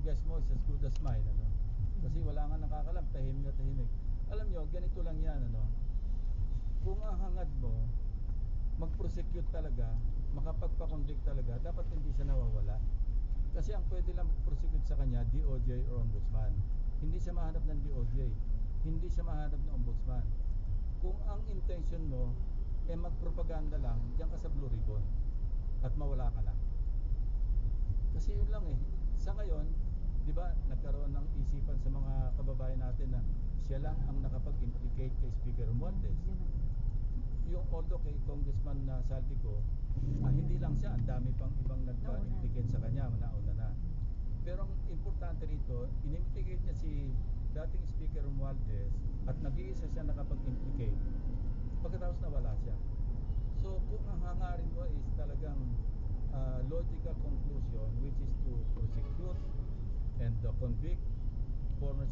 guess mo is as good as mine, ano? Kasi wala nga nakakalam, tahimik na tahimik. Alam nyo, ganito lang yan, ano? Kung ang hangad mo mag-prosecute talaga, makapagpa-convict talaga, dapat hindi siya nawawala. Kasi ang pwede lang mag-prosecute sa kanya, DOJ or Ombudsman. Hindi siya mahanap ng DOJ, hindi siya mahanap ng Ombudsman. Kung ang intention mo magpropaganda lang, diyan ka sa Blue Ribbon at mawala ka na. Kasi yun lang sa ngayon, di ba, nagkaroon ng isipan sa mga kababayan natin na siya lang ang nakapag-implicate kay Speaker Romualdez. Yung although kay Congressman na Saldico, hindi lang siya, ang dami pang ibang nagpa-implicate sa kanya, nauna na. Pero ang importante rito, in-implicate niya si dating Speaker Romualdez at nag-iisa siya nakapag-implicate. Pagkatapos nawala siya. So kung ang hangarin mo is talagang logical conclusion, which is to prosecute and convict former